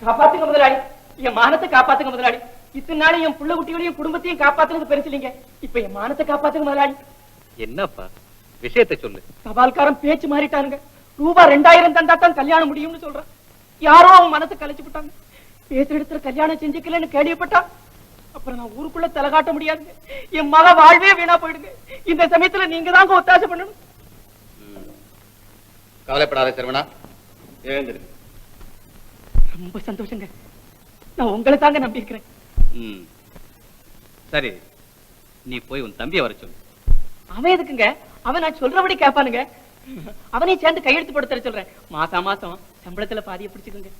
காப்பாத்துங்க முதலாளி, என் மானத்தை காப்பாத்துங்க முதலாளி. இத்தனை நாள் என் புள்ள குட்டிகளையும் குடும்பத்தையும் காப்பாத்துனது பெருசு இல்லைங்க. இப்ப என் மானத்தை காப்பாத்துங்க முதலாளி. என்னப்பா விஷயத்தை சொல்லு. தபால்காரன் பேச்சு மாறிட்டானுங்க. ரூபா 2000 தந்தாத்தான் கல்யாணம் முடியும்னு சொல்றான். யாரோ அவன் மனசை கலைச்சு விட்டாங்க. பேசுற இடத்துல கல்யாணம் செஞ்சுக்கலன்னு கேள்விப்பட்டா அப்புறம் நான் ஊருக்குள்ள தலை காட்ட முடியாதுங்க. என் மக வாழ்வே வீணா போயிடுங்க. இந்த சமயத்துல நீங்க தாங்க ஒத்தாசை பண்ணணும். கவலைப்படாத சரவணா, எழுந்திரு. ரொம்ப சந்தோஷங்க. நான் உங்களை தாங்க நம்பி இருக்கிறேன். சரி, நீ போய் உன் தம்பியை வர சொல்லு. அவன் எதுக்குங்க? அவன் நான் சொல்றபடி கேட்பானுங்க. அவனையும் சேர்ந்து கையெழுத்து போட்டு தர சொல்றேன். மாசம் மாசம் சம்பளத்துல பாதியை பிடிச்சுக்கோங்க.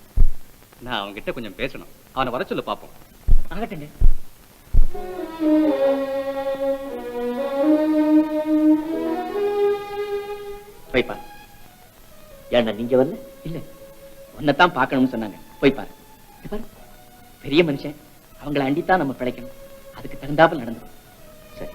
நான் அவன்கிட்ட கொஞ்சம் பேசணும். அவனை வர சொல்லு பாப்போம். ஆகட்டுங்க. போய் பாரு. ஏன்னா நீங்க வரல? இல்ல, உன்னைத்தான் பார்க்கணும்னு சொன்னாங்க. போய் பாரு. பாரு, பெரிய மனுஷன், அவங்களை அண்டித்தான் நம்ம பிழைக்கணும். அதுக்கு தகுந்தாப்புல நடந்துடும். சரி.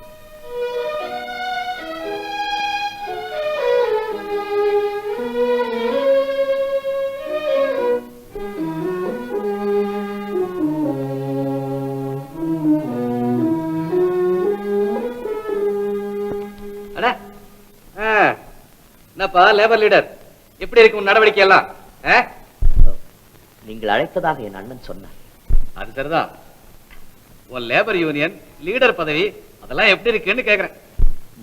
என்னப்பா லேபர் லீடர், எப்படி இருக்கு உன் நடவடிக்கை எல்லாம்? நீங்கள் அழைத்ததாக என் அண்ணன் சொன்னார். அது சரிதான். உன் லேபர் யூனியன் லீடர் பதவி அதெல்லாம் எப்படி இருக்குன்னு கேக்குறேன்.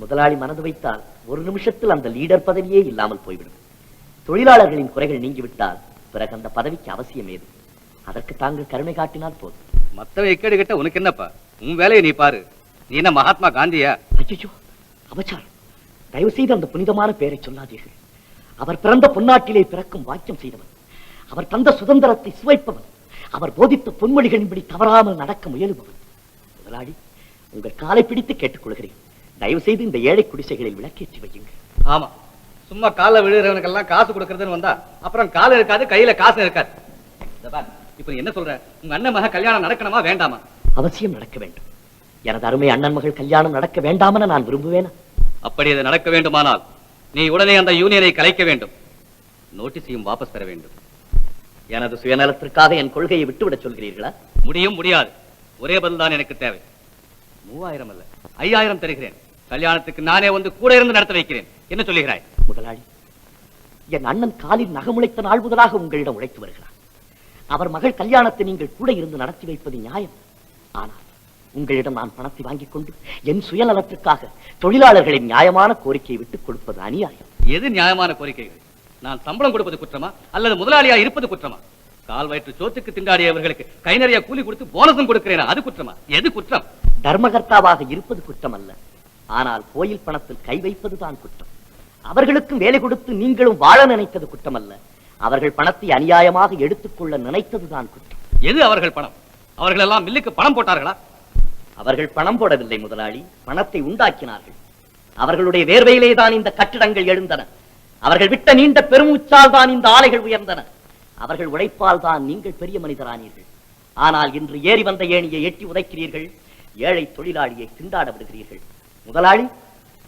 முதலாளி மனது வைத்தால் ஒரு நிமிஷத்தில் அந்த லீடர் பதவியே இல்லாமல் போய்விடும். தொழிலாளர்களின் குறைகள் நீங்கிவிட்டால் பிறகு அந்த பதவிக்கு அவசியம் ஏது? அதற்கு தாங்கள் கருணை காட்டினால் போதும். மத்தவ எக்கேடு கிட்ட உனக்கு என்னப்பா? உன் வேலையை நீ பாரு. நீ என்ன மகாத்மா காந்தியா? ஐயோ, அபச்சாரம். தயவு செய்து அந்த புனிதமான பெயரை சொல்லாதீர்கள். அவர் பிறந்த பொன்னாட்டிலே பிறக்கும் வாக்கியம் செய்தவன். அவர் தந்த சுதந்திரத்தை சுவைப்பவன். அவர் போதித்த பொன்மொழிகளின்படி தவறாமல் நடக்க முயலுபவன். முதலாளி, உங்கள் காலை பிடித்து கேட்டுக்கொள்கிறேன். தயவு செய்து இந்த ஏழை குடிசைகளில் விளக்கேற்றி வையுங்கள். ஆமா, சும்மா கால விழுறவனுக்கெல்லாம் காசு கொடுக்கறதுன்னு வந்தா அப்புறம் கால இருக்காது, கையில காசு இருக்காது. இப்ப என்ன சொல்ற? உங்க அண்ணன் மக கல்யாணம் நடக்கணுமா வேண்டாமா? அவசியம் நடக்க வேண்டும். எனது அருமை அண்ணன் மகள் கல்யாணம் நடக்க வேண்டாமென நான் விரும்புவேனா? அப்படி அது நடக்க வேண்டுமானால் நீ உடனே அந்த யூனியனை கலைக்க வேண்டும். நோட்டீஸையும் வாபஸ் பெற வேண்டும். எனது சுயநலத்திற்காக என் கொள்கையை விட்டுவிடச் சொல்கிறீர்களா? முடியும், முடியாது. ஒரே பதில் தான் எனக்கு தேவை. 3000 அல்ல, 5000 தருகிறேன். கல்யாணத்துக்கு நானே வந்து கூட இருந்து நடத்த வைக்கிறேன். என்ன சொல்லுகிறாய்? முதலாளி, என் அண்ணன் காலில் நகமுளைத்த நாள் முதலாக உங்களிடம் உழைத்து வருகிறார். அவர் மகள் கல்யாணத்தை நீங்கள் கூட இருந்து நடத்தி வைப்பது நியாயம். ஆனால் உங்களிடம் நான் பணத்தை வாங்கிக் கொண்டு என் சுயநலத்திற்காக தொழிலாளர்களின் நியாயமான கோரிக்கையை விட்டுக் கொடுப்பது அநியாயம். எது நியாயமான கோரிக்கைகள்? நான் சம்பளம் கொடுப்பது குற்றமா அல்லது முதலாளியா இருப்பது குற்றமா? கால் வயிற்று சோத்துக்கு திண்டாடியவர்களுக்கு கை நிறைய கூலி கொடுத்து போனஸும் கொடுக்கிறேன், அது குற்றமா? எது குற்றம்? தர்மகர்த்தாவாக இருப்பது குற்றம் அல்ல. ஆனால் கோயில் பணத்தில் கை வைப்பதுதான் குற்றம். அவர்களுக்கும் வேலை கொடுத்து நீங்களும் வாழ நினைத்தது குற்றம் அல்ல. அவர்கள் பணத்தை அநியாயமாக எடுத்துக்கொள்ள நினைத்ததுதான் குற்றம். எது அவர்கள் பணம்? அவர்கள் எல்லாம் மில்லுக்கு பணம் போட்டார்களா? அவர்கள் பணம் போடவில்லை முதலாளி, பணத்தை உண்டாக்கினார்கள். அவர்களுடைய வேர்வையிலே தான் இந்த கட்டிடங்கள் எழுந்தன. அவர்கள் விட்ட நீண்ட பெருமூச்சால் தான் இந்த ஆலைகள் உயர்ந்தன. அவர்கள் உழைப்பால் தான் நீங்கள் பெரிய மனிதரானீர்கள். ஆனால் இன்று ஏறி வந்த ஏணியை எட்டி உதைக்கிறீர்கள். ஏழை தொழிலாளியை திண்டாட விடுகிறீர்கள். முதலாளி,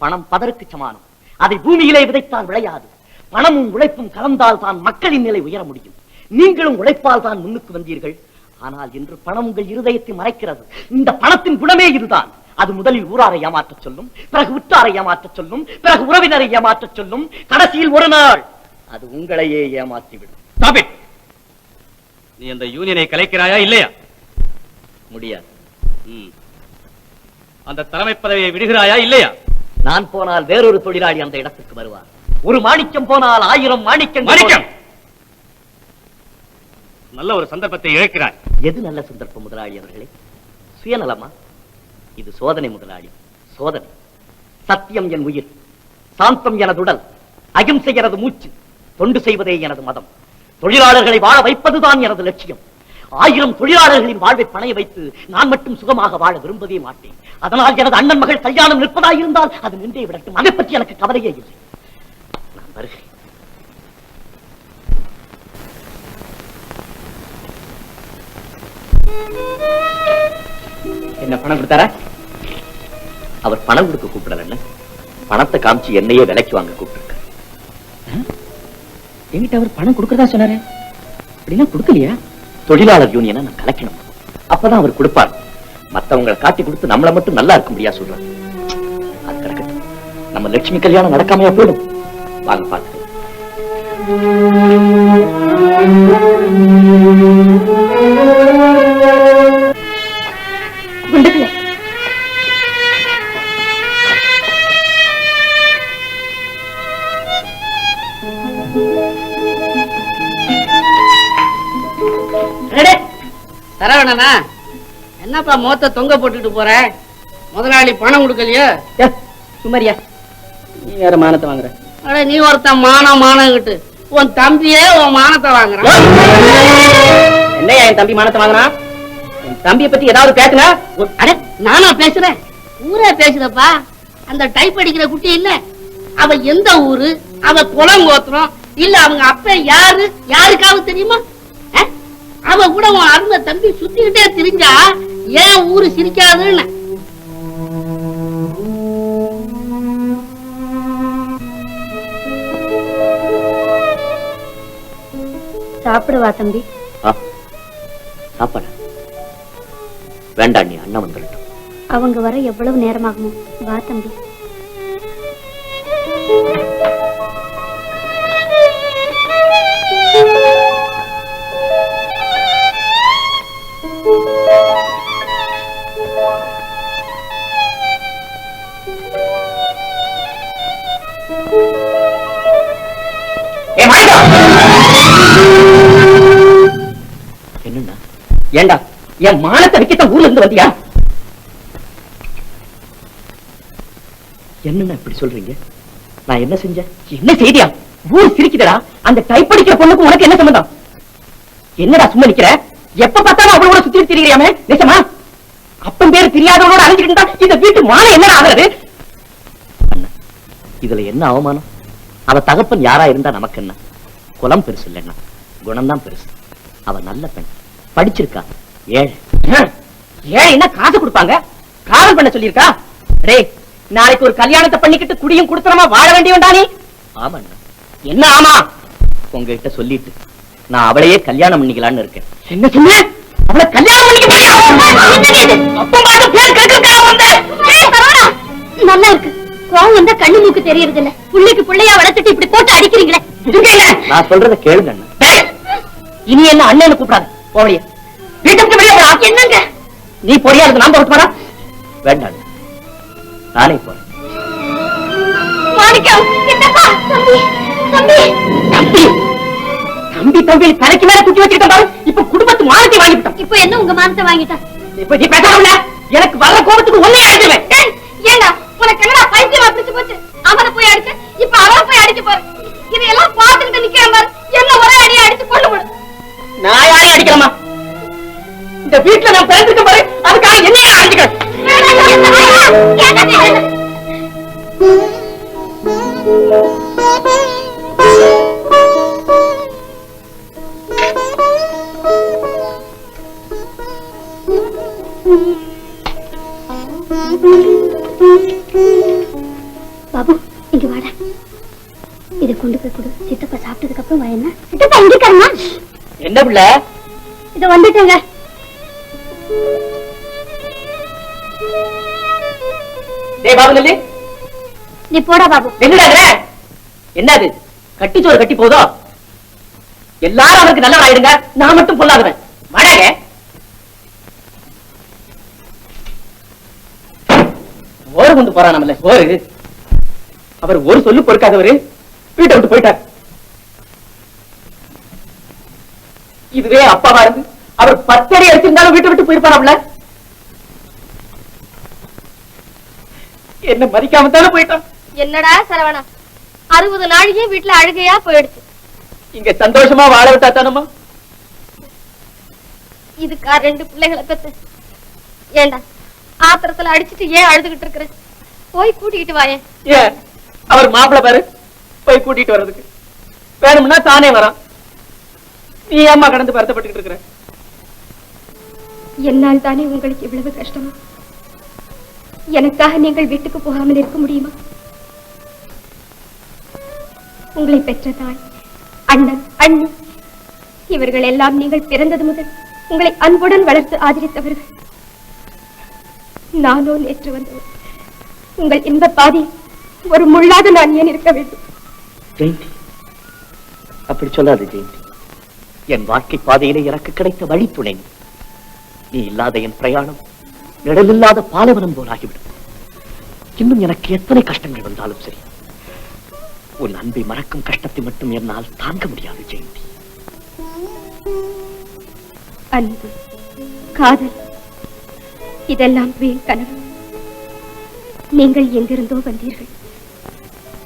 பணம் பதருக்கு சமானம். அதை பூமியிலே விதைத்தால் விளையாது. பணமும் உழைப்பும் கலந்தால் தான் மக்களின் நிலை உயர முடியும். நீங்களும் உழைப்பால் தான் முன்னுக்கு வந்தீர்கள். ஆனால் இன்று பணம் உங்கள் இருதயத்தை மறைக்கிறது. இந்த பணத்தின் குணமே இதுதான். அது முதலில் ஊராரை ஏமாற்றச் சொல்லும், பிறகு உற்றாரை ஏமாற்றச் சொல்லும், பிறகு உறவினரை ஏமாற்றச் சொல்லும், கடைசியில் ஒரு நாள் அது உங்களையே ஏமாற்றிவிடும். நீ அந்த யூனியனை கலைக்கிறாயா இல்லையா? முடியாது. அந்த தலைமை பதவியை விடுகிறாயா இல்லையா? நான் போனால் வேறொரு தொழிலாளி அந்த இடத்துக்கு வருவார். ஒரு மாணிக்கம் போனால் 1000 மாணிக்கம். நல்ல ஒரு சந்தர்ப்பத்தை இழக்கிறாய். எது நல்ல சந்தர்ப்பம் முதலாளி அவர்களே? சுயநலமா? இது சோதனை முதலாளி, சோதனை. சத்தியம் என் உயிர், சாந்தம் எனது உடல், அகிம்சை எனது மூச்சு, தொண்டு செய்வதே எனது மதம். தொழிலாளர்களை வாழ வைப்பதுதான் எனது லட்சியம். 1000 தொழிலாளர்களின் வாழ்வை பணைய வைத்து நான் மட்டும் சுகமாக வாழ விரும்பவே மாட்டேன். அதனால் எனது அண்ணன் மகள் கல்யாணம் நிற்பதாயிருந்தால் அது நின்றே விடட்டும். அதை பற்றி எனக்கு கவலையே இல்லை. நான் வருகிறேன். என்ன பணம் கொடுத்தாரா? அவர் பணம் கொடுக்க கூப்பிடல, பணத்தை காமிச்சு என்னையே விலைக்கு வாங்க கூப்பிட்டு. என்கிட்ட அவர் பணம் கொடுக்கறதா சொன்னாரு. அப்படின்னா கொடுக்கலையா? தொழிலாளர் யூனியனை நான் கலக்கணும். அப்பதான் அவர் கொடுப்பார். மத்தவங்களை காட்டி கொடுத்து நம்மளை மட்டும் நல்லா இருக்க முடியா சொல்றாரு. அது கிடக்கட்டும். நம்ம லட்சுமி கல்யாணம் நடக்காமையா போயிடும். வாங்க பார்த்து. குண்டுகளே, சரவணனா, என்னப்பா மொத்த தொங்க போட்டுட்டு போற? முதலாளி பணம் கொடுக்கலையோ? சுமரியா, நீ வேற மானத்தை வாங்குற. அட, நீ ஒருத்தன் மானம் கிட்டு உன் தம்பியே உன் மானத்தை வாங்குறான். என்னையா என் தம்பி மானத்தை வாங்குறான்? என் தம்பியை பத்தி ஏதாவது பேசுனா? அட, நானா பேசுறேன்? ஊரே பேசுறப்பா. அந்த டைப் அடிக்கிற குட்டி இல்ல, அவ எந்த ஊரு, அவ குலம் கோத்திரம் இல்ல, அவங்க அப்ப யாரு யாருக்காவது தெரியுமா? அவ கூட உன் அருமை தம்பி சுத்திக்கிட்டே திரிஞ்சா ஏன் ஊரு சிரிக்காதுன்னு. சாப்பிடுவா தம்பி. சாப்பாடு வேண்டாம், நீ அண்ணன் வந்துடட்டும். அவங்க வர எவ்வளவு நேரமாகுமோ? வா தம்பி. என்னன்னா? ஏண்டா என் மானத்தை விக்கத்தான் ஊர்ல இருந்து வந்தியா? என்னன்னா இப்படி சொல்றீங்க? நான் என்ன செஞ்சேன்? என்ன செய்தியா? ஊர் சிரிக்குதடா. அந்த டைப் அடிக்கிற பொண்ணுக்கு உனக்கு என்ன சம்பந்தம்? என்னடா சும்மா நிக்கிற? எப்ப பார்த்தாலும் அவளோட சுத்தி திரியாம நிஜமா? அப்பன் பேரு தெரியாதவனோட அழைஞ்சிட்டு இருந்தா இந்த வீட்டு மானம் என்ன ஆகுறது? இதுல என்ன அவமானம்? அவ தகப்பன் யாரா இருந்தா நமக்கு என்ன? குலம் பெருசு இல்லைன்னா குணம்தான் பெருசு. அவ நல்ல பெண், படிச்சிருக்கா. ஏழை என்ன காசு கொடுப்பாங்க? காதல் பண்ண சொல்லியிருக்கா? ரே, நாளைக்கு ஒரு கல்யாணத்தை பண்ணிக்கிட்டு குடியும் குடுத்தனமா வாழ வேண்டியவன்டா நீ. ஆமா. என்ன ஆமா? உங்ககிட்ட சொல்லிட்டு நான் அவளையே கல்யாணம் பண்ணிக்கலான்னு இருக்கேன். என்ன சொன்ன? அவளை கல்யாணம் நல்லா இருக்கு. கோவம் வந்தா கண்ணு மூக்கு தெரியறது இல்ல. புள்ளைக்கு புள்ளையா வளர்த்துட்டு இப்படி போட்டு அடிக்கிறீங்களே. நான் சொல்றத கேளுங்க அண்ணா. இனி என்ன அண்ணன்னு கூப்பிடாது. போவடிய வீட்டுக்கு வெளியே போடா. என்னங்க நீ பொடியா இருக்கு? நான் போட்டு போறா. வேண்டாம், நானே போறேன். மாணிக்கம், சித்தப்பா, தம்பி, தம்பி, தம்பி, தம்பி, தம்பி தலைக்கு மேல குட்டி வச்சிருக்க பாரு. இப்ப குடும்பத்து மானத்தை வாங்கிவிட்டோம். இப்போ என்ன உங்க மானத்தை வாங்கிட்டா? இப்ப நீ பேசாமல எனக்கு வர கோபத்துக்கு ஒன்னே அடிச்சுவேன். ஏண்டா உனக்கு என்னடா பைத்தியமா பிடிச்சு போச்சு? அவனை போய் அடிச்சு இப்ப அவனை போய் அடிக்க போற. இதையெல்லாம் பார்த்துக்கிட்டு நிக்கிற மாதிரி என்ன ஒரே அடியை அடிச்சு கொண்டு போடு. நான் யாரையும் அடிக்கிறமா? இந்த வீட்டுல நான் பிறந்திருக்க பாரு, அதுக்காக என்னையா அடிச்சுக்கிறேன்? பாபு, இங்க வாடா. இதை கொண்டு போய் கொடு. சித்தப்பா சாப்பிட்டதுக்கு அப்புறம் வா. என்ன சித்தப்பா இங்க இருக்காருமா? என்ன பிள்ள? இத வந்துட்டேங்க. டேய் பாபு நல்லி, நீ போடா பாபு. என்னடா என்னது? கட்டி சோறு கட்டி போதோ? எல்லாரும் அவருக்கு நல்லா ஆயிடுங்க, நான் மட்டும் பொல்லாதவன். வாடாங்க. ஓரு கொண்டு போறான் நம்மள ஓரு. அவர் ஒரு சொல்லு பொறுக்காதவரு வீட்டை விட்டு போயிட்டார். இதுவே அப்பாவா இருந்து அவர் 10 அடி அடிச்சிருந்தாலும் வீட்டை விட்டு போயிருப்பாராம்ல. என்ன மதிக்காம தானே போயிட்டான். என்னடா சரவணா, 60 நாளைக்கு வீட்டுல அழுகையா போயிடுச்சு. இங்க சந்தோஷமா வாழ விட்டா தானம்மா? இதுக்கா 2 பிள்ளைகளை பெத்து? ஏண்டா ஆத்திரத்துல அடிச்சுட்டு ஏன் அழுதுகிட்டு இருக்கிற? போய் கூட்டிக்கிட்டு வாயேன். ஏன் அவர் மாப்பிள்ள பாரு, போய் கூட்டிட்டு வர்றதுக்கு வேணும்னா தானே வரான். நீ ஏம்மா கடந்து வருத்தப்பட்டுக்கிட்டு இருக்கிற? என்னால் தானே உங்களுக்கு இவ்வளவு கஷ்டமா? எனக்காக நீங்கள் வீட்டுக்கு போகாமல் இருக்க முடியுமா? உங்களை பெற்ற தாய், அண்ணன், அண்ணி இவர்கள் எல்லாம் நீங்கள் பிறந்தது முதல் உங்களை அன்புடன் வளர்த்து ஆதரித்தவர்கள். நானோ நேற்று வந்தவர். உங்கள் இன்ப பாதி ஒரு முள்ளாக நான் ஏன் இருக்க வேண்டும்? ஜெயந்தி, அப்படி சொல்லாது ஜெயந்தி. என் வாழ்க்கை பாதையிலே எனக்கு கிடைத்த வழித்துணை நீ இல்லாத என் பிரயாணம் நிழலில்லாத பாலைவனம் போலாகிவிடும். இன்னும் எனக்கு எத்தனை கஷ்டங்கள் வந்தாலும் சரி, உன் அன்பை மறக்கும் கஷ்டத்தை மட்டும் என்னால் தாங்க முடியாது ஜெயந்தி. அன்பு, காதல், இதெல்லாம் வீண் கனவு. நீங்கள் எங்கிருந்தோ வந்தீர்கள்.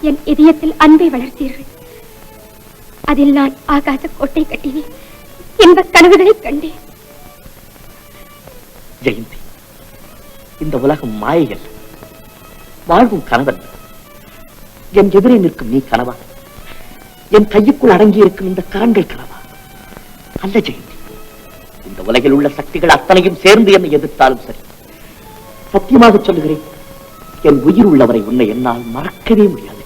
என் இதயத்தில் அன்பை வளர்த்தீர்கள். அதில் நான் ஆகாத கோட்டை கட்டினேன். இன்ப கனவுகளை கண்டேன். ஜெயந்தி, இந்த உலகம் மாயை அல்ல, வாழ்வும் கனவல்ல. என் எதிரே நிற்கும் நீ கனவா? என் கையுக்குள் அடங்கி இருக்கும் இந்த கரங்கள் கனவா? அல்ல ஜெயந்தி, இந்த உலகில் உள்ள சக்திகள் அத்தனையும் சேர்ந்து என்னை எதிர்த்தாலும் சரி, சத்தியமாக சொல்லுகிறேன், என் உயிர் உள்ளவரை உன்னை என்னால் மறக்கவே முடியாது.